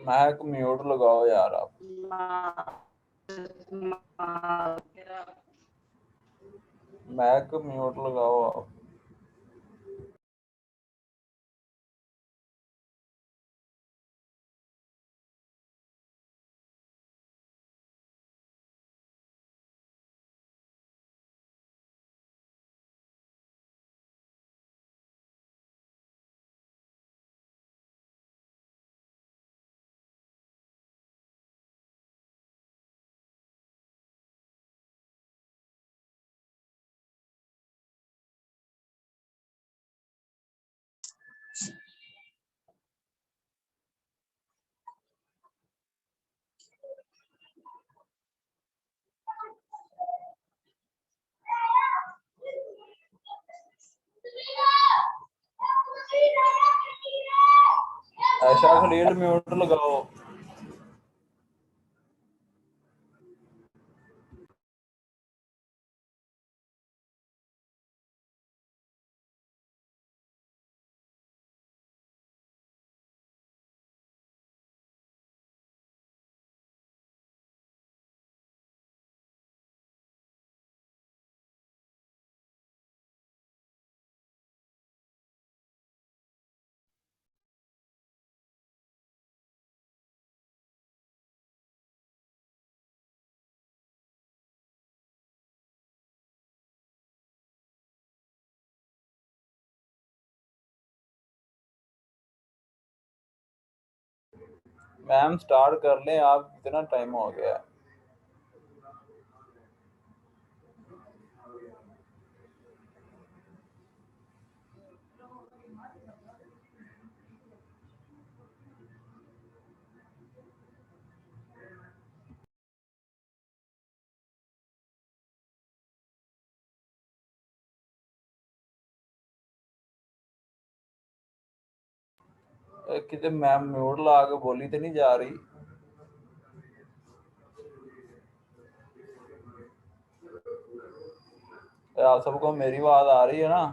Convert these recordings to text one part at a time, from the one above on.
Mac mute लगाओ यार आप। मैक म्यूट लगाओ आप। आयशा खलील म्यूट लगाओ। मैम स्टार्ट कर लें आप, कितना टाइम हो गया है? कितने मैम म्यूट ला के बोली तो नहीं जा रही? आप सबको मेरी आवाज आ रही है ना?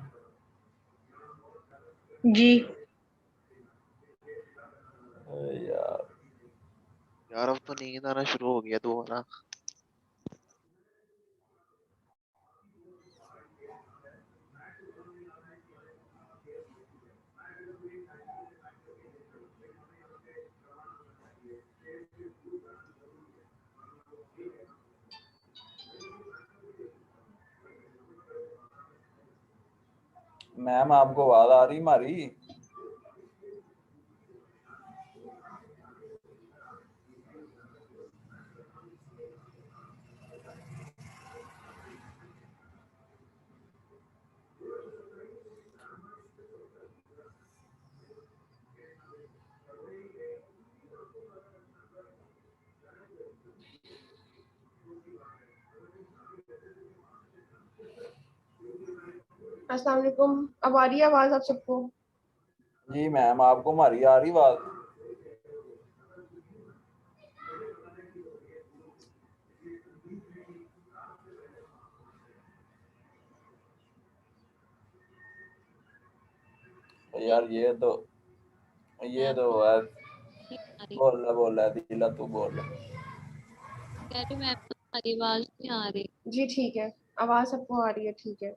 जी यार यार अब तो नींद आना शुरू हो गया दोबारा। मैम आपको आवाज आ रही हमारी? अस्सलाम वालेकुम। अब आ रही है आवाज आप सबको? जी मैम, आपको हमारी आ रही आवाज? यार ये तो है। बोल दिला, तू बोल। कह रही मैम तुम्हारी आवाज नहीं आ रही। जी ठीक है, आवाज सबको आ रही है, ठीक है।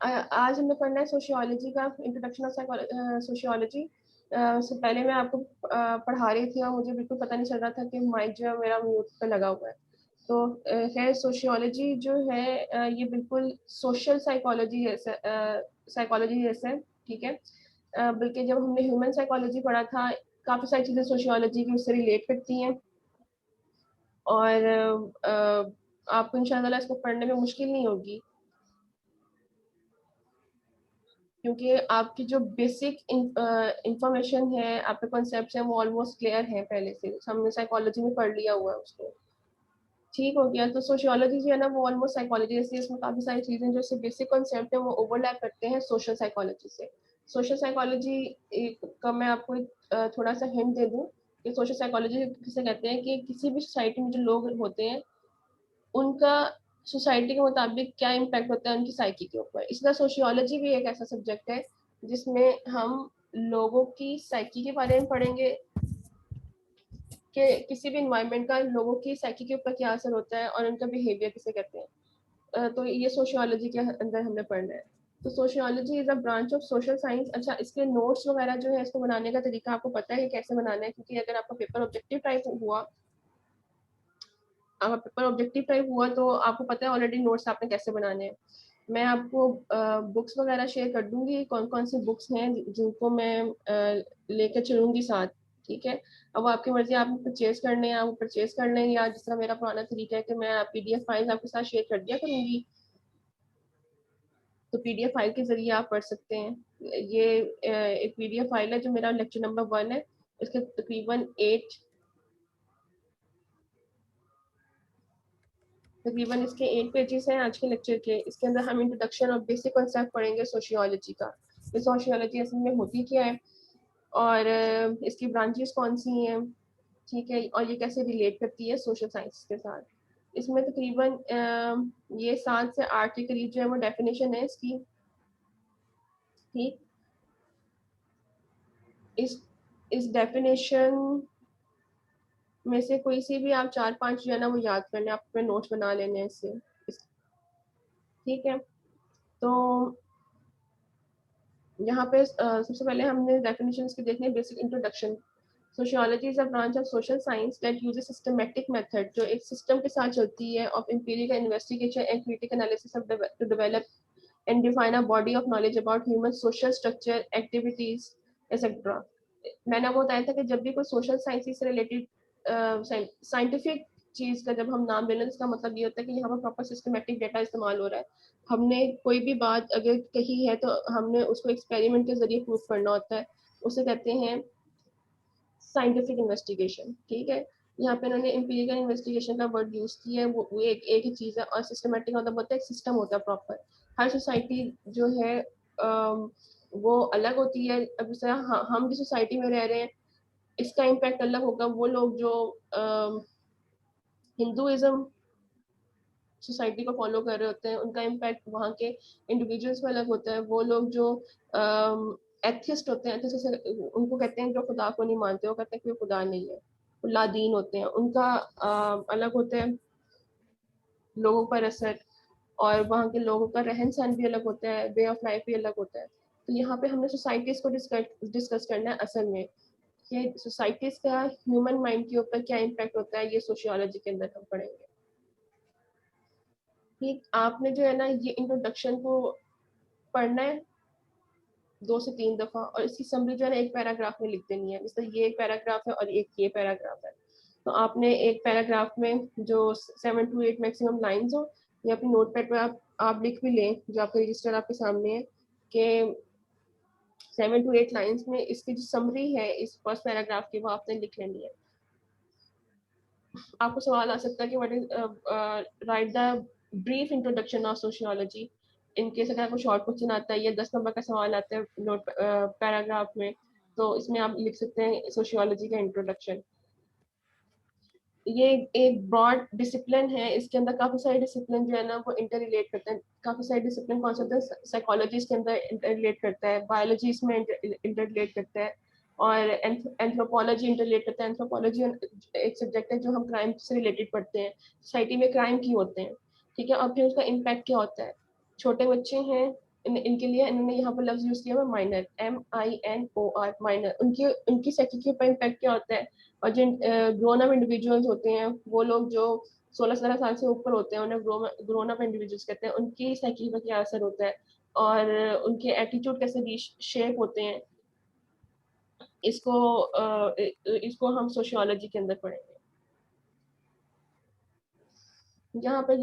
आज हमने पढ़ना है सोशियोलॉजी का, इंट्रोडक्शन ऑफ सोशियोलॉजी। से पहले मैं आपको पढ़ा रही थी और मुझे बिल्कुल पता नहीं चल रहा था कि माइक जो है मेरा म्यूट पे लगा हुआ है। तो है सोशियोलॉजी जो है ये बिल्कुल सोशल साइकोलॉजी जैसे है, ठीक है। बल्कि जब हमने ह्यूमन साइकोलॉजी पढ़ा था, काफ़ी सारी चीज़ें सोशियोलॉजी की उससे रिलेट करती हैं और आपको इंशाल्लाह इसको पढ़ने में मुश्किल नहीं होगी, क्योंकि आपकी जो बेसिक इंफॉर्मेशन है, आपके कॉन्सेप्ट्स हैं, वो ऑलमोस्ट क्लियर हैं पहले से, हमने साइकोलॉजी में पढ़ लिया हुआ है उसको। ठीक हो गया। तो सोशियोलॉजी जो है ना, वो ऑलमोस्ट साइकोलॉजी जैसी है, इसमें काफ़ी सारी चीज़ें जो इससे बेसिक कॉन्सेप्ट है वो ओवरलैप करते हैं सोशल साइकोलॉजी से। सोशल साइकोलॉजी का मैं आपको थोड़ा सा हिंट दे दूँ कि सोशल साइकोलॉजी किसे कहते हैं कि किसी भी सोसाइटी में जो लोग होते हैं उनका सोसाइटी के मुताबिक क्या इम्पैक्ट होता है उनकी साइकी के ऊपर। इसी तरह सोशियोलॉजी भी एक ऐसा सब्जेक्ट है जिसमें हम लोगों की साइकी के बारे में पढ़ेंगे कि किसी भी इन्वायरमेंट का लोगों की साइकी के ऊपर क्या असर होता है और उनका बिहेवियर किसे कहते हैं। तो ये सोशियोलॉजी के अंदर हमने पढ़ना है। तो sociology is a branch of social science. अच्छा, इसके नोट्स वगैरह जो है इसको बनाने का तरीका आपको पता है कि कैसे बनाना है, क्योंकि अगर आपका पेपर ऑब्जेक्टिव टाइप हुआ अगर पेपर ऑब्जेक्टिव टाइप हुआ तो आपको पता है ऑलरेडी नोट्स आपने कैसे बनाने हैं। मैं आपको बुक्स वगैरह शेयर कर दूंगी, कौन कौन सी बुक्स हैं जिनको मैं लेकर चलूंगी साथ। ठीक है, अब आपकी मर्जी, आप परचेज करने हैं आप परचेज कर लें, या जिस तरह मेरा पुराना तरीका है कि मैं PDF फाइल आपके साथ शेयर कर दिया करूंगी, तो PDF फाइल के जरिए आप पढ़ सकते हैं। ये एक PDF फाइल है जो मेरा लेक्चर नंबर 1 है। इसके तकरीबन इसके 8 पेजेस हैं आज के लेक्चर के। इसके अंदर हम इंट्रोडक्शन और बेसिक कॉन्सेप्ट पढ़ेंगे सोशियोलॉजी का। ये सोशियोलॉजी असल में होती क्या है और इसकी ब्रांचेस कौन सी हैं, ठीक है, और ये कैसे रिलेट करती है सोशल साइंस के साथ। इसमें तकरीबन ये 7 से 8 के करीब जो है वो डेफिनेशन है इसकी। ठीक, इस डेफिनेशन में से कोई सी भी आप 4-5 जो है ना वो याद कर लें, आप अपने नोट्स बना लेने हैं इससे। ठीक है, तो यहाँ पे सबसे पहले हमने डेफिनेशंस के देखने basic introduction. Sociology is a branch of social science that uses systematic method, जो एक सिस्टम के साथ चलती है, of empirical investigation and critical analysis of to develop and define a body of knowledge about human social structure, activities, etc. मैंने आपको बताया था कि जब भी कोई सोशल साइंस से रिलेटेड साइंटिफिक चीज का जब हम नाम ले लें, इसका मतलब ये होता है कि यहाँ पर प्रॉपर सिस्टमेटिक डेटा इस्तेमाल हो रहा है। हमने कोई भी बात अगर कही है तो हमने उसको एक्सपेरिमेंट के जरिए प्रूफ करना होता है, उसे कहते हैं साइंटिफिक इन्वेस्टिगेशन। ठीक है, यहाँ पे उन्होंने एम्पिरिकल इन्वेस्टिगेशन का वर्ड यूज किया है, वो एक ही चीज है, और सिस्टमेटिक मतलब होता है एक सिस्टम होता है प्रॉपर। हर सोसाइटी जो है वो अलग होती है। अब जैसे हम जिस सोसाइटी में रह रहे हैं इसका इम्पैक्ट अलग होगा। वो लोग जो हिंदुइज्म सोसाइटी को फॉलो कर रहे होते हैं उनका इम्पैक्ट वहाँ के इंडिविजुअल्स में अलग होता है। वो लोग जो एथिस्ट होते हैं, उनको कहते हैं जो खुदा को नहीं मानते, वो कहते हैं कि वो खुदा नहीं है, वो लादीन होते हैं, उनका अलग होता है लोगों पर असर, और वहाँ के लोगों का रहन सहन भी अलग होता है, वे ऑफ लाइफ भी अलग होता है। तो यहाँ पे हमने सोसाइटीज को डिस्कस करना है असल में, ये सोसाइटीज का ह्यूमन माइंड के ऊपर क्या इम्पैक्ट होता है, ये सोशियोलॉजी के अंदर हम पढ़ेंगे। ठीक, आपने जो है ना ये इंट्रोडक्शन को पढ़ना है 2 से 3 दफा, और इसकी समरी जो है ना एक पैराग्राफ में लिख देनी है। जैसे ये एक पैराग्राफ है और एक ये पैराग्राफ है, तो आपने एक पैराग्राफ में जो 7 to 8 मैक्सिमम लाइंस हो, या अपनी नोटपैड पर आप लिख भी लें, जो आपका रजिस्टर आपके सामने है, कि 7 to 8 लाइंस में इसकी जो समरी है इस फर्स्ट पैराग्राफ की वो आपने लिख लेनी है। आपको सवाल आ सकता है कि what is right the brief introduction of sociology. In case अगर आपको शॉर्ट क्वेश्चन आता है या 10 नंबर का सवाल आता है नोट पैराग्राफ में, तो इसमें आप लिख सकते हैं सोशियोलॉजी का इंट्रोडक्शन। ये एक ब्रॉड डिसिप्लिन है, इसके अंदर काफी सारे डिसिप्लिन जो है ना वो इंटर रिलेट करते हैं। काफी सारे डिसिप्लिन कौन से होते हैं, साइकोलॉजी इसके अंदर इंटर रिलेट करता है, बायोलॉजी इसमें इंटर रिलेट करता है, और एंथ्रोपोलॉजी इंटर रिलेट करता है। एंथ्रोपोलॉजी एक सब्जेक्ट है जो हम क्राइम से रिलेटेड पढ़ते हैं, सोसाइटी में क्राइम क्यों होते हैं, ठीक है, और फिर उसका इम्पैक्ट क्या होता है। छोटे बच्चे हैं, इनके लिए इन्होंने यहाँ पर लफ्ज यूज किया हुआ माइनर, MINOR, माइनर, उनकी उनकी साइकी के ऊपर इम्पैक्ट क्या होता है। और जिन ग्रोन अप इंडिविजुअल्स होते हैं, वो लोग जो 16-17 साल से ऊपर होते हैं उन्हें ग्रोन अप इंडिविजुअल्स कहते हैं, उनकी साइकी पर क्या असर होता है और उनके एटीट्यूड कैसे शेप होते हैं, इसको हम सोशियोलॉजी के अंदर पढ़ेंगे। यहाँ पे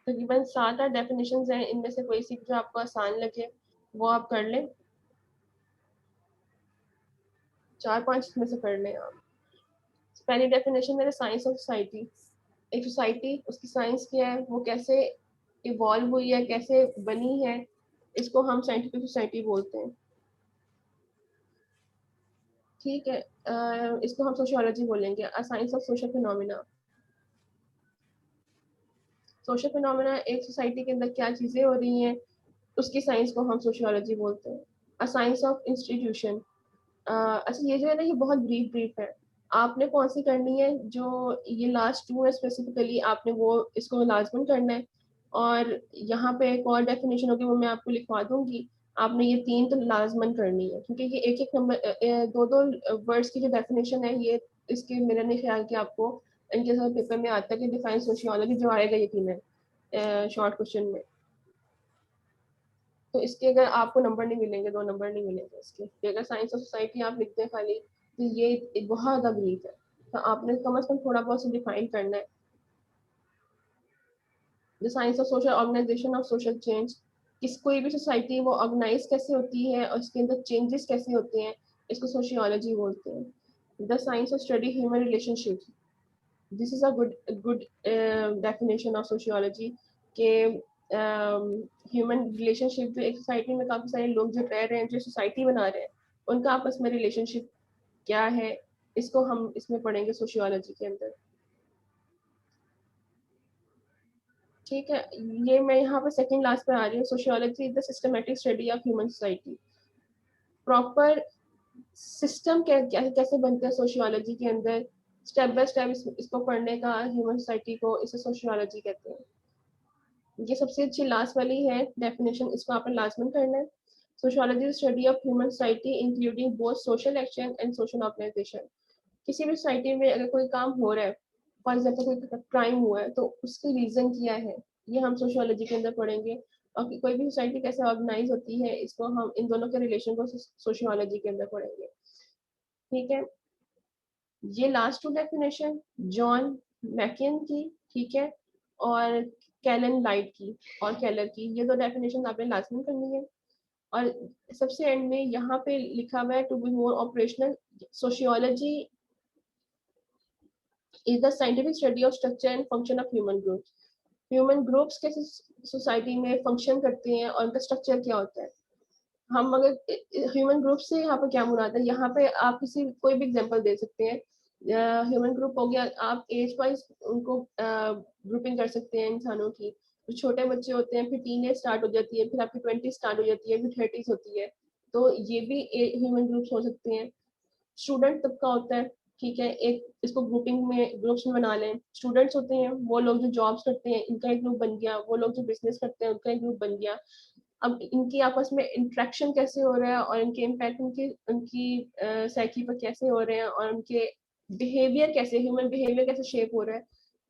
तकरीबन 7-8 डेफिनेशंस हैं, इनमें से कोई सी जो आपको आसान लगे वो आप कर लें, 4-5 में से कर लें आप। पहली डेफिनेशन मेरे साइंस ऑफ सोसाइटी। एक सोसाइटी, उसकी साइंस क्या है, वो कैसे इवॉल्व हुई है, कैसे बनी है, इसको हम साइंटिफिक सोसाइटी बोलते हैं। ठीक है, इसको हम सोशियोलॉजी बोलेंगे, science of social phenomena. Social phenomena एक सोसाइटी के अंदर क्या चीज़ें हो रही हैं, उसकी साइंस को हम सोशियोलॉजी बोलते हैं। A science of institution. अच्छा ये जो है ना ये बहुत ब्रीफ है। आपने कौन सी करनी है, जो ये लास्ट 2 है स्पेसिफिकली आपने वो इसको लाज़िमन करना है। और यहाँ पे एक और डेफिनेशन होगी वो मैं आपको लिखवा दूँगी। आपने ये 3 तो लाज़िमन करनी है, क्योंकि ये एक-एक नंबर 2-2 वर्ड्स की जो डेफिनेशन है ये इसके मेरा नहीं ख्याल कि आपको इनके साथ पेपर में आता है कि डिफाइन सोशियोलॉजी, जो आएगा यकीनन शॉर्ट क्वेश्चन में। तो इसके अगर आपको नंबर नहीं मिलेंगे, 2 नंबर नहीं मिलेंगे इसके। कि अगर साइंस ऑफ सोसाइटी आप लिखते हैं खाली, तो ये एक बहुत ज़्यादा ब्रीफ है। तो आपने कम से कम थोड़ा बहुत से डिफाइन करना है। The science of social organisation of social change. किस कोई भी सोसाइटी वो ऑर्गेनाइज कैसे होती है और उसके अंदर चेंजेस कैसे होते हैं, इसको सोशियोलॉजी बोलते हैं। The science of study human relationship. This is a good definition of sociology के ह्यूमन रिलेशनशिप, जो एक सोसाइटी में काफ़ी सारे लोग जो रह रहे हैं, जो सोसाइटी बना रहे हैं, उनका आपस में रिलेशनशिप क्या है, इसको हम इसमें पढ़ेंगे सोशियोलॉजी के अंदर। ठीक है, ये मैं यहाँ पर सेकंड लास्ट पे आ रही हूँ। Sociology is the systematic study of human society. Proper system कैसे बनते हैं सोशियोलॉजी के अंदर, स्टेप बाय स्टेप इसको पढ़ने का ह्यूमन सोसाइटी को, इसे सोशियोलॉजी कहते हैं। ये सबसे अच्छी लास्ट वाली है डेफिनेशन, इसको आपने लाजमन करना है। Sociology study of human society including both social action and social organisation. किसी भी सोसाइटी में अगर कोई काम हो रहा है, फॉर एग्जाम्पल कोई क्राइम हुआ है, तो उसकी रीजन क्या है, ये हम सोशियोलॉजी के अंदर पढ़ेंगे। और कोई भी सोसाइटी कैसे ऑर्गेनाइज होती है, इसको हम इन दोनों के रिलेशन को सोशियोलॉजी के अंदर पढ़ेंगे। ठीक है, ये लास्ट 2 डेफिनेशन जॉन मैकियन की, ठीक है, और कैलन लाइट की और केलर की, ये 2 डेफिनेशन आपने लाजमी करनी है। और सबसे एंड में यहाँ पे लिखा हुआ है to be more operational, sociology is the scientific study of structure and function of human groups. Human groups कैसे सोसाइटी में फंक्शन करते हैं और उनका स्ट्रक्चर क्या होता है। हम अगर ह्यूमन ग्रुप से यहाँ पे क्या मुराद है, यहाँ पे आप किसी कोई भी एग्जांपल दे सकते हैं। ह्यूमन ग्रुप हो गया, आप एज वाइज उनको ग्रुपिंग कर सकते हैं इंसानों की। तो छोटे बच्चे होते हैं, फिर टीनेज स्टार्ट हो जाती है, फिर आपकी 20 स्टार्ट हो जाती है, फिर 30s होती है, तो ये भी ह्यूमन ग्रुप्स हो सकते हैं। स्टूडेंट तबका होता है, ठीक है, एक इसको ग्रुपिंग में ग्रुप्स में बना लें। स्टूडेंट्स होते हैं वो लोग जो जॉब्स करते हैं, इनका एक ग्रुप बन गया। वो लोग जो बिजनेस करते हैं, उनका एक ग्रुप बन गया। अब इनकी आपस में इंटरेक्शन कैसे हो रहा है और इनके इम्पैक्ट उनकी उनकी साइकी पर कैसे हो रहे हैं और उनके बिहेवियर कैसे, ह्यूमन बिहेवियर कैसे शेप हो रहा है,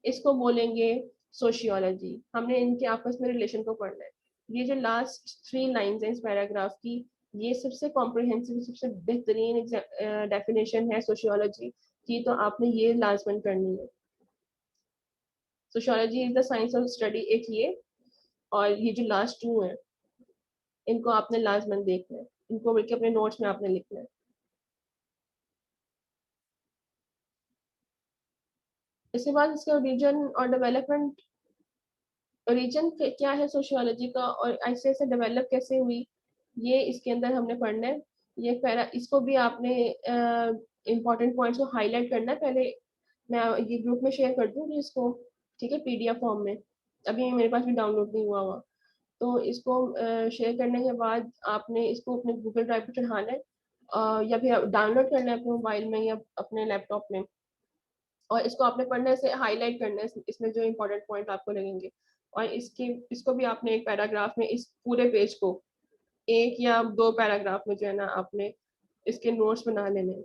इसको बोलेंगे सोशियोलॉजी। हमने इनके आपस में रिलेशन को पढ़ना है। ये जो लास्ट 3 लाइंस हैं इस पैराग्राफ की, ये सबसे कॉम्प्रिहेंसिव, सबसे बेहतरीन डेफिनेशन है सोशियोलॉजी की, तो आपने ये लाजमन करनी है। Sociology is the science of study, एक ये, और ये जो लास्ट 2 हैं इनको आपने लाजमन देखना है, इनको बल्कि अपने नोट्स में आपने लिखना है। इसके बाद इसका रीजन और डेवलपमेंट। रीजन क्या है सोशियोलॉजी का और ऐसे ऐसे डेवलप कैसे हुई, ये इसके अंदर हमने पढ़ना है। ये पैरा, इसको भी आपने इम्पोर्टेंट पॉइंट्स को हाईलाइट करना है। पहले मैं ये ग्रुप में शेयर कर दूँ इसको, ठीक है, पीडीएफ फॉर्म में। अभी मेरे पास भी डाउनलोड नहीं हुआ हुआ, तो इसको शेयर करने के बाद आपने इसको अपने गूगल ड्राइव पर चढ़ाना है, या फिर डाउनलोड करना है अपने मोबाइल में या अपने लैपटॉप में। और इसको आपने पढ़ने से हाईलाइट करना है इसमें जो इम्पोर्टेंट पॉइंट आपको लगेंगे। और इसको भी आपने एक पैराग्राफ में, इस पूरे पेज को 1 या 2 पैराग्राफ में जो है ना आपने इसके नोट्स बना लेने हैं।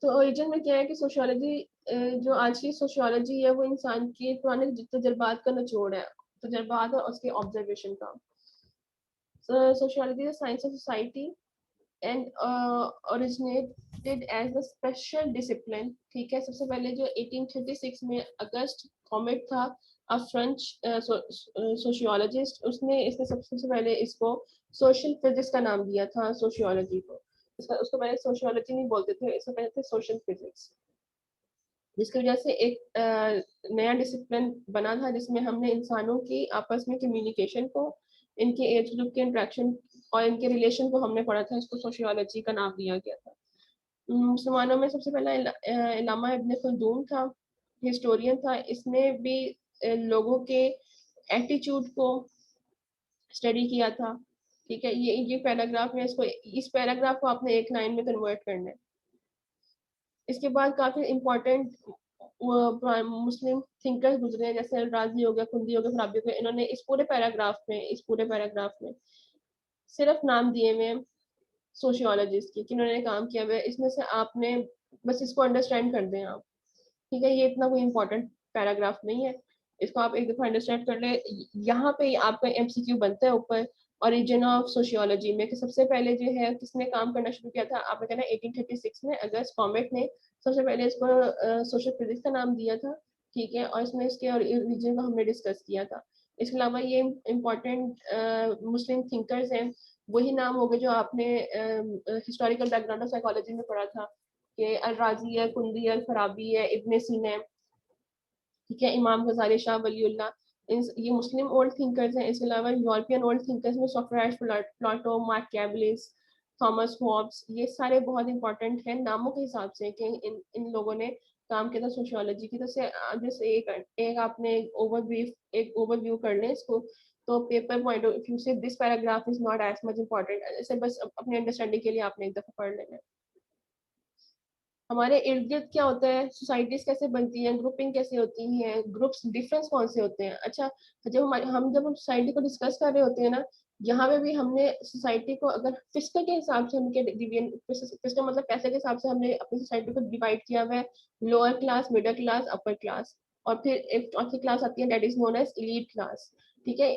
तो ओरिजिन में क्या है कि सोशियोलॉजी, जो आज की सोशियोलॉजी है वो इंसान के पुराने तजुर्बात का निचोड़ है, तजुर्बात और उसके ऑब्जर्वेशन का। Sociology is science of society and originated as a special discipline, ठीक है। सबसे पहले जो 1836 में अगस्त कॉमेट था, अ फ्रेंच सोशियोलॉजिस्ट, उसने इसने सबसे पहले इसको सोशल फिजिक्स का नाम दिया था सोशियोलॉजी को। उसको पहले सोशियोलॉजी नहीं बोलते थे, इसको कहते थे सोशल फिजिक्स, जिसकी वजह से एक नया डिसिप्लिन बना था जिसमें हमने इंसानों की आपस में कम्युनिकेशन को, इनके एज ग्रुप के इंट्रैक्शन और इनके रिलेशन को हमने पढ़ा था। इसको सोशियोलॉजी का नाम दिया गया था। मुसलमानों में सबसे पहला इलामा इब्न खल्दून था, हिस्टोरियन था, इसने भी लोगों के एटीट्यूड को स्टडी किया था। ठीक है, ये पैराग्राफ में इसको, इस पैराग्राफ को आपने एक लाइन में कन्वर्ट करना है। इसके बाद काफी इम्पोर्टेंट मुस्लिम थिंकर्स गुजरे हैं, जैसे राजी हो गया, कुंदी हो गया, फराबी हो गया। इन्होंने इस पूरे पैराग्राफ में सिर्फ नाम दिए हुए हैं सोशियोलॉजिस्ट के, कि इन्होंने काम किया हुआ है। इसमें से आपने बस इसको अंडरस्टैंड कर दें आप। ठीक है, ये इतना कोई इम्पोर्टेंट पैराग्राफ नहीं है, इसको आप एक दफा अंडरस्टैंड कर ले। यहाँ पे आपका एमसीक्यू बनता है ऊपर ओरिजिन ऑफ सोशियोलॉजी में, कि सबसे पहले जो है किसने काम करना शुरू किया था। आपने कहना 1836 में अगस्त कॉमेट ने सबसे पहले इसको सोशल फिजिक्स का नाम दिया था। ठीक है, और इसमें इसके ओरिजिन को हमने डिस्कस किया था। इसके अलावा ये इम्पोर्टेंट मुस्लिम थिंकर्स हैं, वही नाम हो गए जो आपने हिस्टोरिकल बैकग्राउंड ऑफ साइकोलॉजी में पढ़ा था, कि अल राजी है, कुंदी है, फराबी है, इब्ने सीना है। ठीक है, इमाम गजाली, शाह वलीउल्लाह, ये मुस्लिम ओल्ड थिंकर्स हैं। इसके अलावा यूरोपियन ओल्ड थिंकर्स में सोक्रेटिस, प्लेटो, मार्कियावेलिस, थॉमस हॉब्स, ये सारे बहुत इंपॉर्टेंट हैं नामों के हिसाब से, कि इन लोगों ने काम किया था सोशियोलॉजी की। तो जैसे एक आपने एक ओवरव्यू कर लें इसको, तो पेपर पॉइंट ऑफ व्यू से this paragraph is not as much important, ऐसे बस अपने अंडरस्टैंडिंग के लिए आपने एक दफा पढ़ लेना है। हमारे इर्द गिर्द क्या होता है, सोसाइटीज कैसे बनती हैं, ग्रुपिंग कैसे होती हैं, ग्रुप्स डिफरेंस कौन से होते हैं। अच्छा, जब हम सोसाइटी को डिस्कस कर रहे होते हैं ना, यहाँ पे भी हमने सोसाइटी को अगर फिस्कल के हिसाब से हमने डिवीजन, फिस्कल मतलब पैसे के हिसाब से हमने अपनी सोसाइटी को डिवाइड किया हुआ है, lower class, middle class, upper class, और फिर एक चौथी क्लास आती है, that is known as elite class. ठीक है,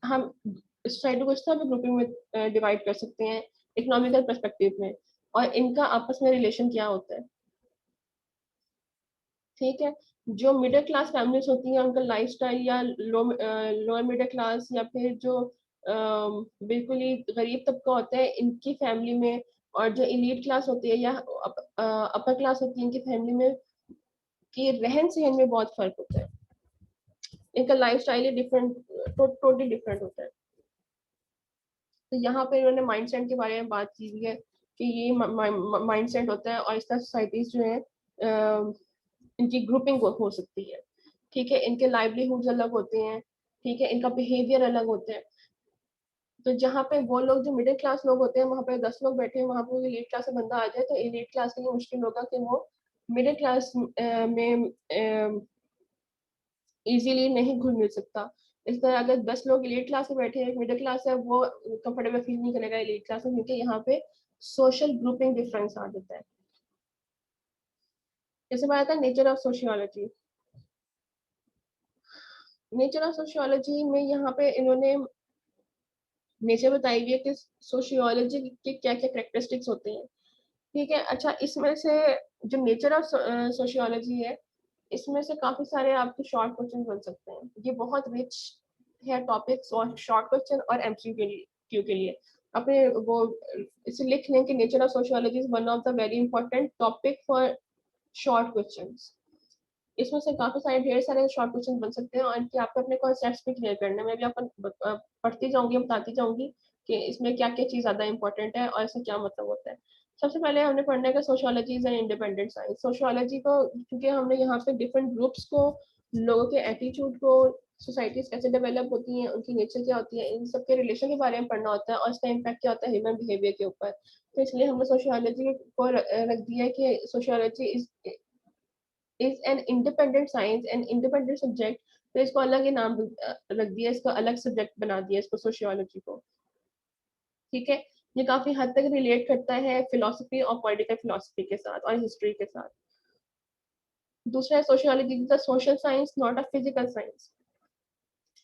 हम सोसाइटी को इस तरह ग्रुपिंग में डिवाइड कर सकते हैं इकोनॉमिकल पर्सपेक्टिव में, और इनका आपस में रिलेशन क्या होता है। ठीक है, जो मिडिल क्लास फैमिलीज होती हैं उनका लाइफस्टाइल, या लोअर मिडिल क्लास, या फिर जो बिल्कुल ही गरीब तबका होता है इनकी फैमिली में, और जो एलीट क्लास होती है या अपर क्लास होती है इनकी फैमिली में, कि रहन सहन में बहुत फर्क होता है, इनका लाइफस्टाइल ही डिफरेंट, टोटली डिफरेंट होता है। तो यहाँ पे इन्होंने माइंडसेट के बारे में बात की हुई है, कि ये माइंडसेट होता है, और इस तरह सोसाइटीज जो है इनकी ग्रुपिंग हो सकती है। ठीक है, इनके लाइवलीहुड्स अलग होते हैं। ठीक है, इनका बिहेवियर अलग होता है। तो जहाँ पे वो लोग जो मिडिल क्लास लोग होते हैं, वहाँ पे 10 लोग बैठे हैं, वहाँ पे एलीट क्लास से बंदा आ जाए, तो एलीट क्लास के लिए मुश्किल होगा कि वो मिडिल क्लास में इजीली नहीं घुल मिल सकता। इस तरह अगर 10 लोग एलीट क्लास में बैठे हैं, एक मिडिल क्लास है, वो कंफर्टेबल फील नहीं करेगा एलीट क्लास में, क्योंकि यहाँ पे सोशल ग्रुपिंग डिफरेंस आ जाता है। जैसे बात है nature of sociology, nature of sociology में यहाँ पे इन्होंने नेचर बताई हुई है कि सोशियोलॉजी के क्या क्या कैरेक्टरिस्टिक्स होते हैं। ठीक है, अच्छा, इसमें से जो नेचर ऑफ सोशियोलॉजी है, इसमें से काफी सारे आपके शॉर्ट क्वेश्चन बन सकते हैं। ये बहुत रिच है टॉपिक्स, और शॉर्ट क्वेश्चन और एमसीक्यू के लिए अपने वो इसे लिख लें कि nature of sociology is one of the very important topic for short questions. इसमें से काफी सारे ढेर सारे शॉर्ट क्वेश्चन बन सकते हैं, और इनके आपको अपने कॉन्सेप्ट्स भी क्लियर करने में, मैं भी आपको पढ़ती जाऊंगी, बताती जाऊंगी कि इसमें क्या क्या चीज ज्यादा इंपॉर्टेंट है और इसका क्या मतलब होता है। सबसे पहले हमने पढ़ने का sociology is an independent science. Sociology को, क्योंकि हमने यहाँ पे डिफरेंट ग्रुप्स को, लोगों के एटीट्यूड को, सोसाइटीज कैसे डेवलप होती हैं, उनकी नेचर क्या होती है, इन सब के रिलेशन के बारे में पढ़ना होता है, और इसका इम्पैक्ट क्या होता है ह्यूमन बिहेवियर के ऊपर। तो इसलिए हमने सोशियोलॉजी को रख दिया कि sociology is an independent science and independent subject. तो इसको अलग ही नाम रख दिया, इसको अलग सब्जेक्ट बना दिया इसको, सोशियोलॉजी को। ठीक है, ये काफी हद तक रिलेट करता है फिलोसफी और पॉलिटिकल फिलोसफी के साथ और हिस्ट्री के साथ। दूसरा है sociology is a social science, not a physical science.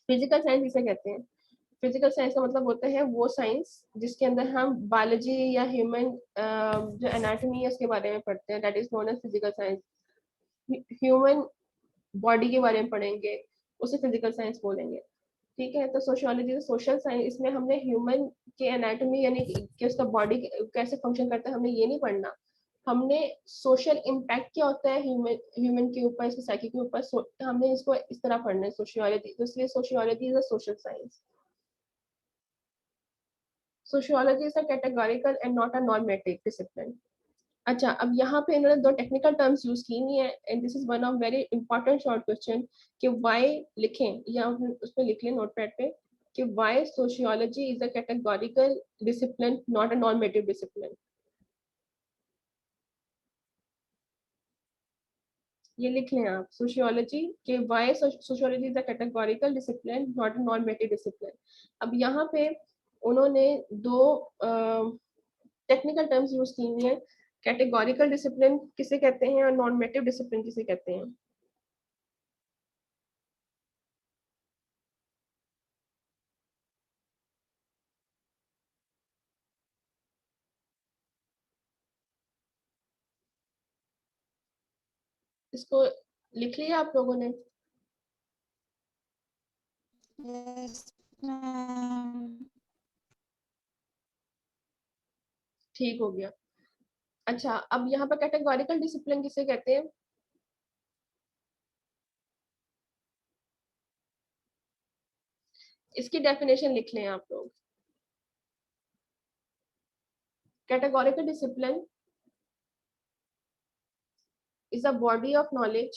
Physical science इसे कहते हैं। फिजिकल साइंस का मतलब होता है वो साइंस जिसके अंदर हम बायोलॉजी या ह्यूमन जो एनाटॉमी है उसके बारे में पढ़ते हैं, that is known as physical science. Human body के बारे में पढ़ेंगे, उसे फिजिकल साइंस बोलेंगे। ठीक है, तो सोशियोलॉजी सोशल साइंस, इसमें हमने ह्यूमन के एनाटॉमी यानी कि उसका बॉडी कैसे फंक्शन करता है हमने ये नहीं पढ़ना, हमने सोशल इम्पैक्ट क्या होता है ह्यूमन के ऊपर, सोसाइटी के ऊपर, हमने इसको इस तरह पढ़ना है सोशियोलॉजी। तो इसलिए sociology is a social science. Sociology is a categorical and not a normative discipline. अच्छा, अब यहाँ पे इन्होंने दो टेक्निकल टर्म्स यूज की हुई है, and this is one of very important short question कि व्हाई लिखें, या उसमें लिख लें नोटपैड पे कि why sociology is a categorical discipline not a normative discipline. ये लिख लें आप, सोशियोलॉजी के why sociology is a categorical discipline not a normative discipline. अब यहाँ पे उन्होंने दो टेक्निकल टर्म्स यूज की हुई है, कैटेगोरिकल डिसिप्लिन किसे कहते हैं और नॉर्मेटिव डिसिप्लिन किसे कहते हैं। इसको लिख लिया आप लोगों ने? Yes, ma'am. ठीक हो गया। अच्छा, अब यहाँ पर कैटेगोरिकल डिसिप्लिन किसे कहते हैं? इसकी डेफिनेशन लिख लें आप लोग। Categorical discipline is a body of knowledge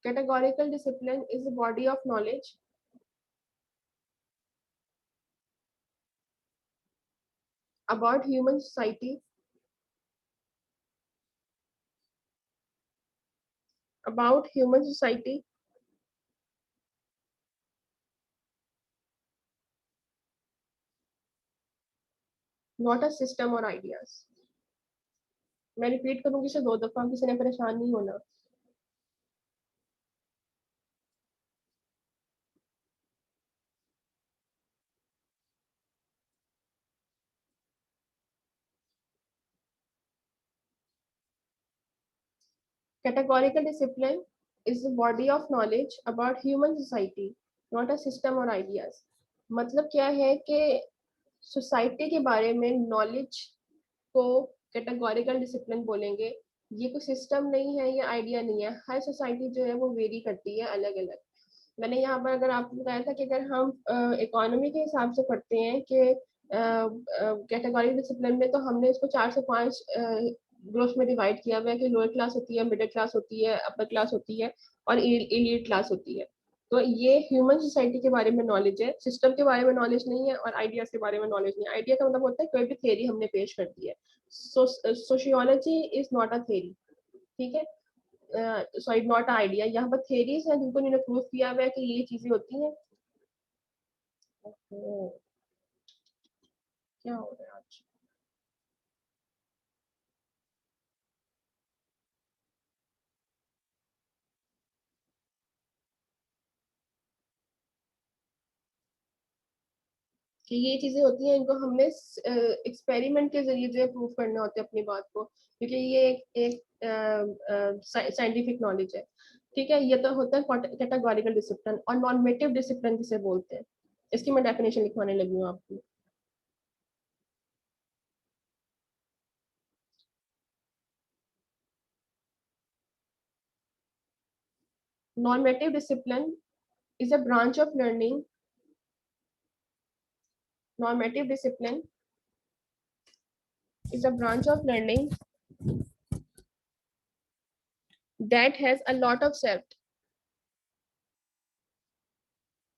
categorical discipline is a body of knowledge about human society, about human society, not a system or ideas। मैं रिपीट करूंगी इसे 2 दफा, किसी ने परेशान नहीं होना। Categorical discipline is a body of knowledge about human society, not a system or ideas। मतलब क्या है कि सोसाइटी के बारे में नॉलेज को कैटेगोरिकल डिसिप्लिन बोलेंगे। ये कोई सिस्टम नहीं है, ये आइडिया नहीं है। हर सोसाइटी जो है वो वेरी करती है अलग अलग। मैंने यहाँ पर अगर आपको बताया था कि अगर हम इकोनॉमी के हिसाब से पढ़ते हैं कि कैटेगरी डिसिप्लिन में, तो हमने इसको 4 से 5 ग्रुप्स में डिवाइड किया हुआ है कि लोअर क्लास होती है, मिडिल क्लास होती है, अपर क्लास होती है और एलीट क्लास होती है। तो ये ह्यूमन सोसाइटी के बारे में नॉलेज है, सिस्टम के बारे में नॉलेज नहीं है और आइडियाज के बारे में नॉलेज नहीं है। आइडिया का मतलब होता है कोई भी थ्योरी हमने पेश कर दी है। Sociology is not a theory, ठीक है, सॉरी नॉट आइडिया। यहाँ पर थेरीज हैं जिनको इन्होंने प्रूव किया हुआ है कि ये चीजें होती हैं। क्या हो रहा है आज? कि ये चीजें होती हैं, इनको हमने एक्सपेरिमेंट के जरिए जो है प्रूव करना होता है अपनी बात को, क्योंकि ये एक साइंटिफिक नॉलेज है। ठीक है, ये तो होता है कैटेगोरिकल डिसिप्लिन। और नॉर्मेटिव डिसिप्लिन किसे बोलते हैं, इसकी मैं डेफिनेशन लिखवाने लगी हूँ आपको। Normative discipline is a branch of learning. Normative discipline is a branch of learning that has a lot of set,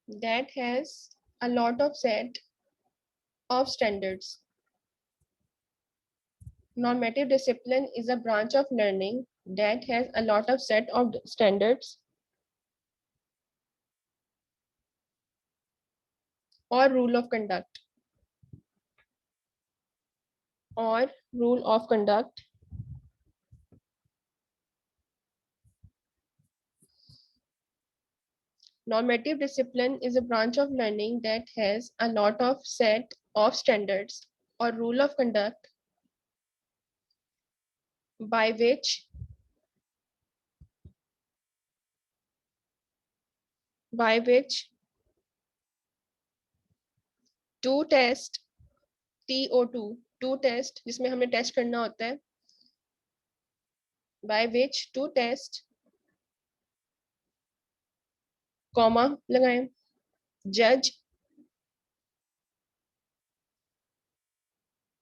that has a lot of set of standards. Normative discipline is a branch of learning that has a lot of set of standards or rule of conduct, or rule of conduct Normative discipline is a branch of learning that has a lot of set of standards or rule of conduct by which to test TO2 to test, जिसमें हमें test करना होता है, by which to test comma लगाएं, जज।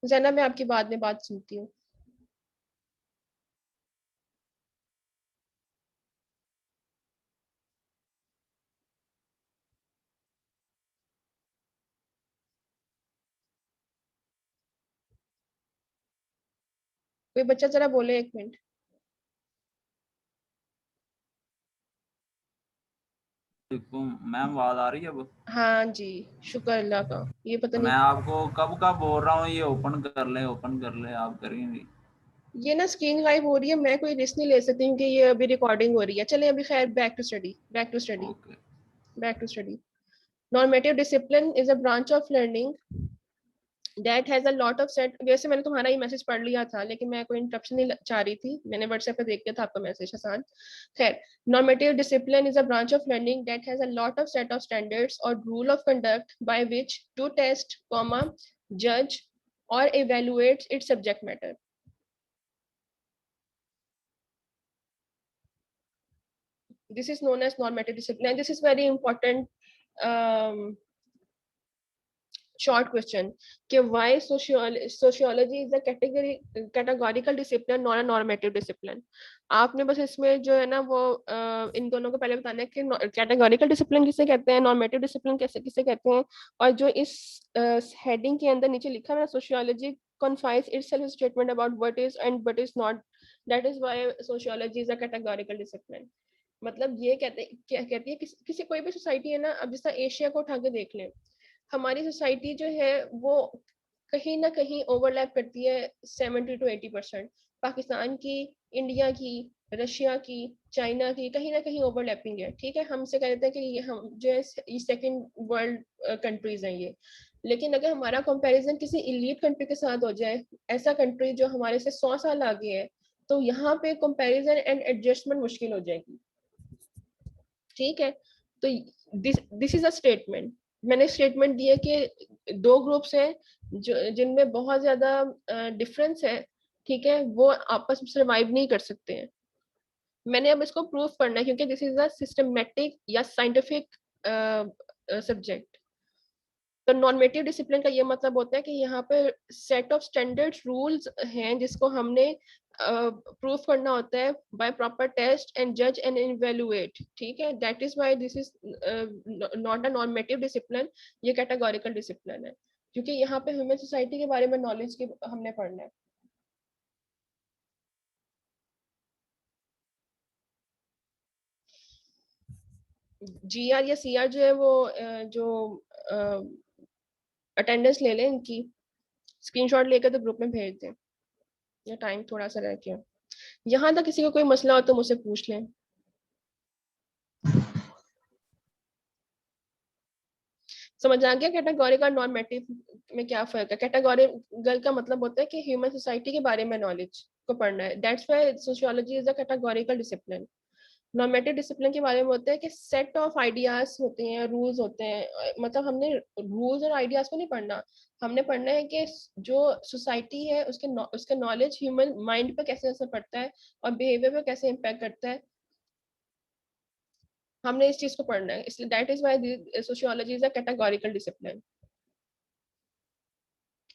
जैनब मैं आपकी बाद में बात सुनती हूँ। कोई बच्चा जरा बोले, 1 मिनट। देखो मैम आवाज आ रही है अब? हाँ जी, शुक्र अल्लाह का। ये पता तो मैं नहीं, आपको कब का बोल रहा हूँ ये ओपन कर ले, ओपन कर ले, आप करेंगे? ये ना स्क्रीन गायब हो रही है, मैं कोई रिस्क नहीं ले सकती क्योंकि ये अभी रिकॉर्डिंग हो रही है। चले अभी खैर, back to study, back to study, okay. Back to study. Normative discipline is a branch of learning that has a lot of set. वैसे मैंने तुम्हारा ही मैसेज पढ़ लिया था, लेकिन मैं कोई इंटरप्शन नहीं चाह रही थी, मैंने व्हाट्सएप पे देख लिया था आपका मैसेज हसान। खैर, normative discipline is a branch of learning that has a lot of set of standards और rule of conduct by which to test, comma, जज और evaluates its subject matter. This is known as normative discipline. And this is very important um, short question कि why sociology is a categorical discipline, not a normative discipline. आपने बस इसमें जो है ना वो इन दोनों को पहले बताना है कि कैटेगोरिकल डिसिप्लिन किसे कहते हैं, नॉर्मेटिव डिसिप्लिन कैसे किसे कहते हैं, और जो इस हेडिंग के अंदर नीचे लिखा है ना, sociology confines itself a statement about what is and what is not. That is why sociology is a categorical discipline. मतलब ये क्या कहती है, किसी कोई भी सोसाइटी है ना, अब जैसा एशिया को उठा के देख लें, हमारी सोसाइटी जो है वो कहीं ना कहीं ओवरलैप करती है 70 to 80%। पाकिस्तान की, इंडिया की, रशिया की, चाइना की, कहीं ना कहीं ओवरलैपिंग है। ठीक है, हमसे कहते हैं कि ये हम जो है ये सेकेंड वर्ल्ड कंट्रीज हैं ये। लेकिन अगर हमारा कंपैरिजन किसी इलीट कंट्री के साथ हो जाए, ऐसा कंट्री जो हमारे से 100 साल आगे है, तो यहाँ पे कंपैरिजन एंड एडजस्टमेंट मुश्किल हो जाएगी। ठीक है, तो दिस इज अ स्टेटमेंट। मैंने स्टेटमेंट दिया कि दो ग्रुप्स हैं जो जिनमें बहुत ज्यादा डिफरेंस है, ठीक है, वो आपस में सर्वाइव नहीं कर सकते हैं। मैंने अब इसको प्रूफ करना है क्योंकि दिस इज अ सिस्टमेटिक या साइंटिफिक सब्जेक्ट। तो नॉर्मेटिव डिसिप्लिन का ये मतलब होता है कि यहाँ पे सेट ऑफ स्टैंडर्ड्स रूल्स हैं जिसको हमने प्रूफ करना होता है बाय प्रॉपर टेस्ट एंड जज एंड इवेलुएट। ठीक है, that is why this is not a normative discipline, ये कैटेगोरिकल डिसिप्लिन है, क्योंकि यहाँ पे ह्यूमन सोसाइटी के बारे में नॉलेज के हमने पढ़ना है। जीआर या सीआर जो है वो जो अटेंडेंस ले लें इनकी, स्क्रीनशॉट लेकर तो ग्रुप में भेज दें। या टाइम थोड़ा सा रह गया, यहाँ तक किसी को कोई मसला हो तो मुझसे पूछ लें। समझ आ गया कैटेगोरिकल नॉर्मेटिव में क्या फर्क है? कैटेगोरिकल का मतलब होता है कि ह्यूमन सोसाइटी के बारे में नॉलेज को पढ़ना है, that's why sociology is a categorical discipline. Normative discipline के बारे में होता है कि सेट ऑफ आइडियाज होते हैं, रूल्स होते हैं, मतलब हमने रूल्स और आइडियाज को नहीं पढ़ना, हमने पढ़ना है कि जो सोसाइटी है उसके नॉलेज ह्यूमन माइंड पर कैसे असर पड़ता है और बिहेवियर पर कैसे इम्पैक्ट करता है, हमने इस चीज को पढ़ना है। इसलिए that is why sociology is a categorical discipline.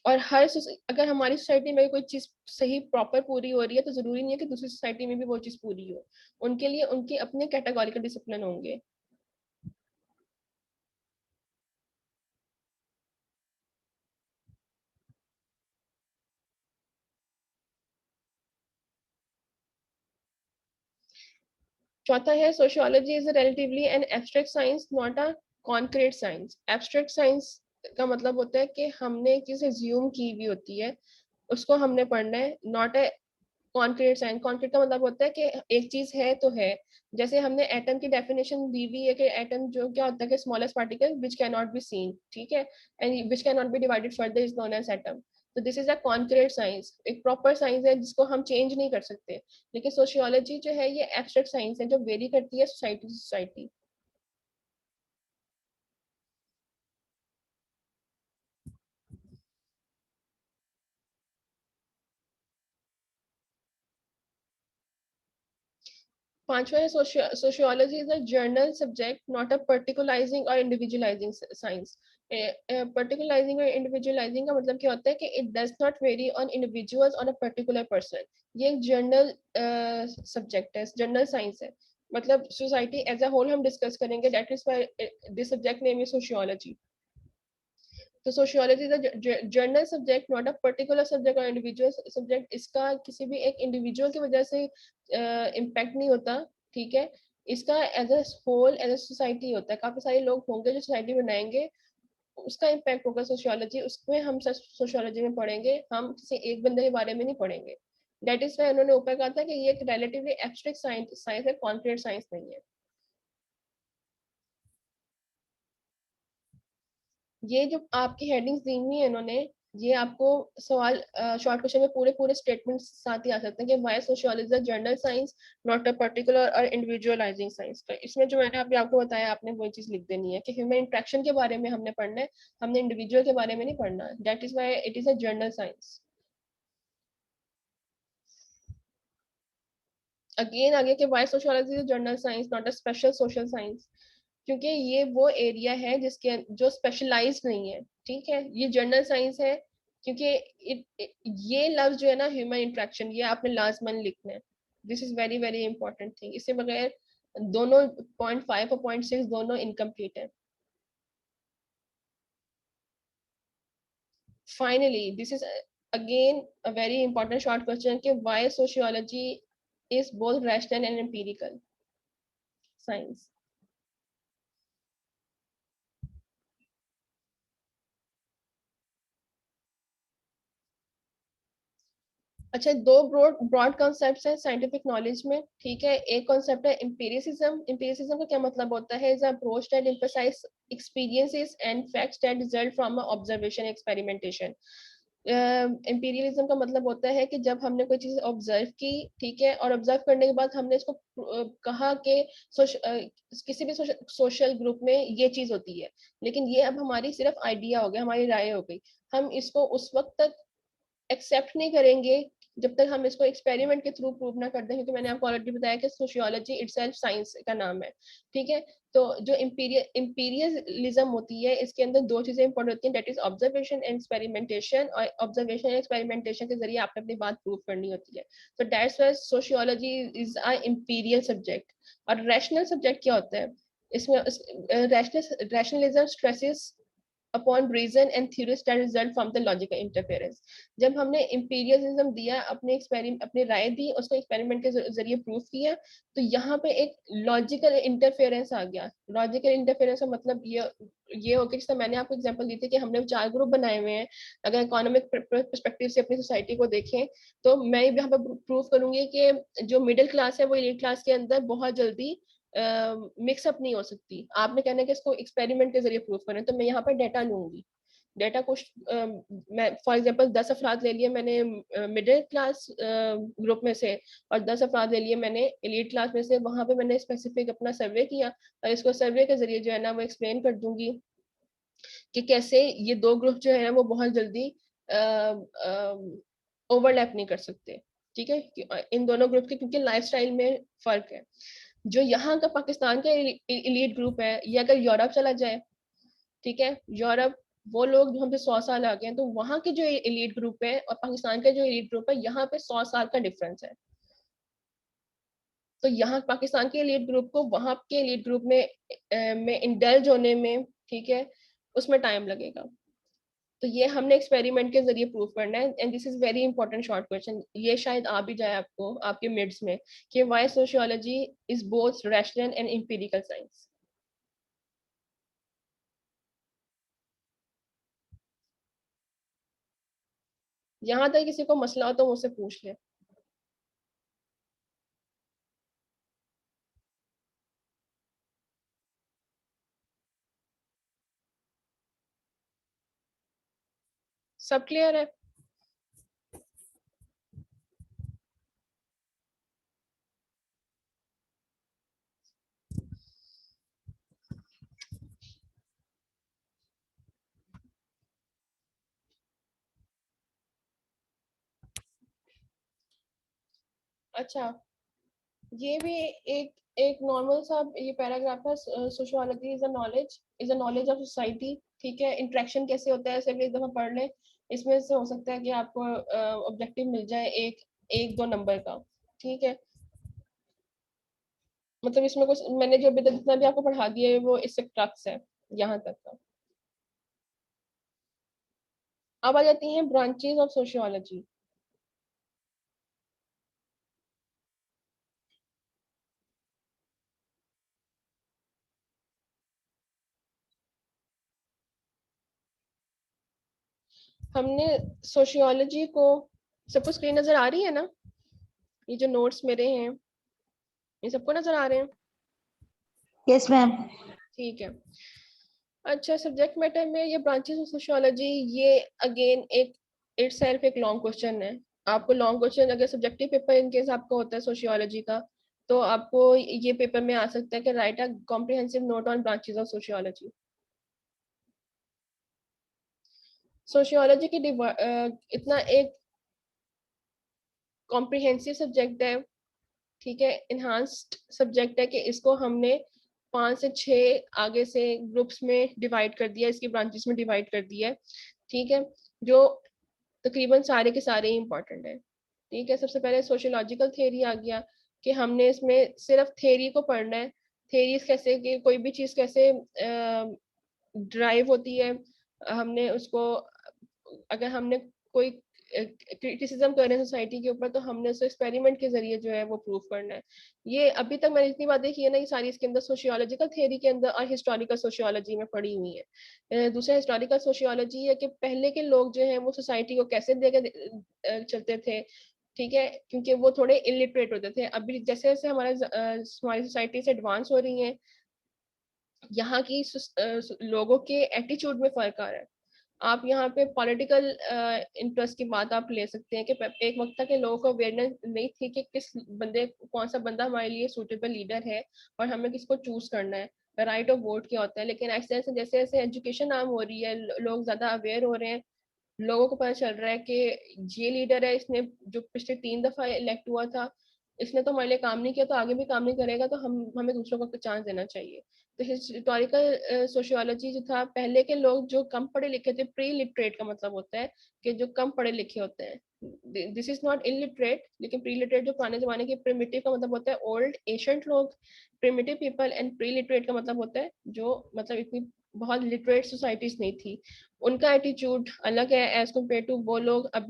और अगर हमारी सोसाइटी में कोई चीज सही प्रॉपर पूरी हो रही है तो जरूरी नहीं है कि दूसरी सोसाइटी में भी वो चीज पूरी हो। उनके लिए उनके अपने कैटेगोरिकल डिसिप्लिन होंगे। चौथा है sociology is relatively an abstract science, not a concrete science. Abstract science का मतलब होता है कि हमने एक चीज एज्यूम की हुई होती है, उसको हमने पढ़ना है, not a concrete science. Concrete का मतलब होता है कि एक चीज है तो है। जैसे हमने एटम की डेफिनेशन दी हुई है कि एटम जो क्या होता है कि smallest particle which can not be seen, ठीक है, and which can not be divided further is known as atom. तो this is a concrete science, एक प्रॉपर साइंस है जिसको हम चेंज नहीं कर सकते। लेकिन सोशियोलॉजी जो है ये एब्स्ट्रैक्ट साइंस है जो वेरी करती है सोसाइटी टू सोसाइटी। पांचवा है sociology is a general subject, not a particularising और इंडिविजुअलाइजिंग साइंस। पर्टिकुलराइजिंग और इंडिविजुअलाइजिंग का मतलब क्या होता है कि it does not vary on individuals on a particular person. ये एक जर्नल सब्जेक्ट है, जर्नल साइंस है, मतलब सोसाइटी एज अ होल हम डिस्कस करेंगे, that is why this subject name is sociology. तो sociology is a general subject, not a particular subject और individual subject. इसका किसी भी एक इंडिविजुअल की वजह से इम्पैक्ट नहीं होता, ठीक है। इसका as a whole, as a society होता है, काफी सारे लोग होंगे जो सोसाइटी बनाएंगे, उसका इम्पैक्ट होगा सोशियोलॉजी, उसमें हम सोशियोलॉजी में पढ़ेंगे, हम किसी एक बंदे के बारे में नहीं पढ़ेंगे। दैट इज वाई उन्होंने ऊपर कहा था कि ये एक रिलेटिवली एब्स्ट्रैक्ट साइंस है, कॉन्क्रीट साइंस नहीं है। ये जो आपकी हेडिंग्स दी हुई है इन्होंने, ये आपको सवाल शॉर्ट क्वेश्चन में पूरे पूरे स्टेटमेंट साथ ही आ सकते हैं कि why sociology is journal science, not a particular और इंडिविजुअलाइजिंग साइंस। तो इसमें जो मैंने अभी आपको बताया, आपने वही चीज लिख देनी है कि ह्यूमन इंट्रैक्शन के बारे में हमने पढ़ना है, हमने इंडिविजुअल के बारे में नहीं पढ़ना। That is why it is a journal science. Again आगे के why sociology is journal science, not a special social science, क्योंकि ये वो एरिया है जिसके जो स्पेशलाइज नहीं है, ठीक है। ये जर्नल साइंस है क्योंकि ये लफ्ज जो है ना, ह्यूमन इंट्रैक्शन, ये आपने लाजमन लिखना है। This is very very important thing. इससे बगैर दोनों 0.5 और 0.6 दोनों इनकम्प्लीट है। Finally this is again a very important short question कि why sociology is both rational and empirical science. अच्छा, दो ब्रॉड ब्रॉड कॉन्सेप्ट्स हैं साइंटिफिक नॉलेज में, ठीक है। एक कॉन्सेप्ट है एम्पिरिसिज्म। एम्पिरिसिज्म का क्या मतलब होता है? Is approach that emphasise experiences and facts that result from observation experimentation. Empiricism का मतलब होता है कि जब हमने कोई चीज ऑब्जर्व की, ठीक है, और ऑब्जर्व करने के बाद हमने इसको कहा कि किसी भी सोशल ग्रुप में ये चीज होती है, लेकिन ये अब हमारी सिर्फ आइडिया हो गया, हमारी राय हो गई। हम इसको उस वक्त तक एक्सेप्ट नहीं करेंगे जब तक हम इसको एक्सपेरिमेंट के थ्रू प्रूव ना कर दें, क्योंकि मैंने आपको ऑलरेडी बताया कि सोशियोलॉजी इटसेल्फ साइंस का नाम है, ठीक है। तो जो इंपीरियलिज्म होती है, इसके अंदर दो चीजें इंपॉर्टेंट होती हैं, that is observation and experimentation. और ऑब्जर्वेशन एंड एक्सपेरिमेंटेशन के जरिए आपने अपनी बात प्रूव करनी होती है। तो that's why sociology is a imperial subject. और रैशनल सब्जेक्ट क्या होता है? इसमें rationalism stresses upon reason and theories that result from the logical interference। जब हमने इंपीरियलिज्म दिया, अपनी राय दी, उसको एक्सपेरिमेंट के जरिए प्रूव किया, तो यहाँ पे एक लॉजिकल इंटरफेरेंस आ गया। लॉजिकल इंटरफेरेंस का मतलब ये हो गया, जैसे मैंने आपको एग्जांपल दी थी कि हमने 4 ग्रुप बनाए हुए हैं। अगर इकोनॉमिक पर्सपेक्टिव से अपनी सोसाइटी को देखें, तो मैं यहाँ पे प्रूव करूंगी कि जो मिडिल क्लास है वो एलीट क्लास के अंदर बहुत जल्दी मिक्सअप नहीं हो सकती। आपने कहना है कि इसको एक्सपेरिमेंट के जरिए प्रूव करें, तो मैं यहाँ पर डेटा लूंगी। डेटा कुछ मैं फॉर एग्जांपल 10 अफराद ले लिए मैंने मिडिल क्लास ग्रुप में से, और 10 अफराद ले लिए मैंने एलीट क्लास में से। वहां पे मैंने स्पेसिफिक अपना सर्वे किया, और इसको सर्वे के जरिए जो है ना वो एक्सप्लेन कर दूंगी कि कैसे ये दो ग्रुप जो है ना वो बहुत जल्दी ओवरलैप नहीं कर सकते, ठीक है। इन दोनों ग्रुप के क्योंकि लाइफस्टाइल में फर्क है। जो यहाँ का पाकिस्तान का एलीट ग्रुप है, ये अगर यूरोप चला जाए, ठीक है, यूरोप, वो लोग जो हमसे 100 साल आगे हैं, तो वहाँ के जो एलीट ग्रुप है और पाकिस्तान का जो एलीट ग्रुप है, यहाँ पे 100 साल का डिफरेंस है। तो यहाँ पाकिस्तान के एलीट ग्रुप को वहाँ के एलीट ग्रुप में इंडल्ज होने में, ठीक है, उसमें टाइम लगेगा। तो ये हमने एक्सपेरिमेंट के जरिए प्रूव करना है। And this is very important short question, ये शायद आ भी जाए आपको आपके मिड्स में, कि why sociology is both rational and empirical science. यहाँ तक किसी को मसला हो तो मुझसे पूछ ले। सब क्लियर है? अच्छा, ये भी एक एक नॉर्मल सा ये पैराग्राफ है। Sociology is a knowledge of society. ठीक है, इंटरेक्शन कैसे होता है सिर्फ एक दफा पढ़ लें, इसमें से हो सकता है कि आपको ऑब्जेक्टिव मिल जाए एक दो नंबर का। ठीक है, मतलब इसमें कुछ मैंने जो अभी तक जितना भी आपको पढ़ा दिया है वो इससे क्रक्स है यहाँ तक का। अब आ जाती हैं ब्रांचेस ऑफ सोशियोलॉजी। हमने सोशियोलॉजी को, सबको स्क्रीन नजर आ रही है ना? ये जो नोट्स मेरे हैं ये सबको नजर आ रहे हैं? Yes ma'am. ठीक है। अच्छा, सब्जेक्ट मैटर में ये ब्रांचेस ऑफ सोशियोलॉजी, ये अगेन एक इटसेल्फ एक लॉन्ग क्वेश्चन है। आपको लॉन्ग क्वेश्चन अगर सब्जेक्टिव पेपर इनकेस आपका होता है सोशियोलॉजी का, तो आपको ये पेपर में आ सकता है कि right a comprehensive note on branches of sociology. Sociology की इतना एक कॉम्प्रिहेंसिव सब्जेक्ट है, ठीक है, इन्हांस्ड सब्जेक्ट है कि इसको हमने 5 से 6 आगे से ग्रुप्स में डिवाइड कर दिया, इसकी ब्रांचेस में डिवाइड कर दिया है। ठीक है, जो तकरीबन सारे के सारे इंपॉर्टेंट है। ठीक है, सबसे पहले सोशियोलॉजिकल थ्योरी आ गया कि हमने इसमें सिर्फ थ्योरी को पढ़ना है। थ्योरीज कैसे कि कोई भी चीज़ कैसे ड्राइव होती है, हमने उसको, अगर हमने कोई क्रिटिसिज्म कर रहे हैं सोसाइटी के ऊपर, तो हमने उसको एक्सपेरिमेंट के जरिए जो है वो प्रूव करना है। ये अभी तक मैंने जितनी बातें की है ना, ये सारी इसके अंदर सोशियोलॉजिकल थ्योरी के अंदर और हिस्टोरिकल सोशियोलॉजी में पड़ी हुई है। दूसरा हिस्टोरिकल सोशियोलॉजी है कि पहले के लोग जो है वो सोसाइटी को कैसे देकर चलते थे। ठीक है, क्योंकि वो थोड़े इलिटरेट होते थे। अभी जैसे जैसे हमारी सोसाइटी से एडवांस हो रही है, यहाँ की लोगों के एटीट्यूड में फर्क आ रहा है। आप यहाँ पे पॉलिटिकल इंटरेस्ट की बात आप ले सकते हैं कि एक वक्त तक के लोगों को अवेयरनेस नहीं थी कि कौन सा बंदा हमारे लिए सूटेबल लीडर है और हमें किसको चूज करना है, राइट ऑफ वोट क्या होता है। लेकिन ऐसे ऐसे जैसे जैसे एजुकेशन आम हो रही है, लोग ज्यादा अवेयर हो रहे हैं, लोगों को पता चल रहा है कि ये लीडर है, इसने जो पिछले 3 दफा इलेक्ट हुआ था, इसने तो हमारे लिए काम नहीं किया, तो आगे भी काम नहीं करेगा, तो हमें दूसरों को चांस देना चाहिए। तो हिस्टोरिकल सोशियोलॉजी जो था, पहले के लोग जो कम पढ़े लिखे थे, प्री लिटरेट का मतलब होता है कि जो कम पढ़े लिखे होते हैं, दिस इज नॉट इलिटरेट, लेकिन प्री लिटरेट जो पुराने जमाने के, प्रिमिटिव का मतलब होता है ओल्ड एशियंट लोग, primitive people, and pre literate का मतलब होता है जो मतलब इतनी बहुत लिटरेट सोसाइटीज नहीं थी, उनका एटीट्यूड अलग है एज कम्पेयर टू वो लोग। अब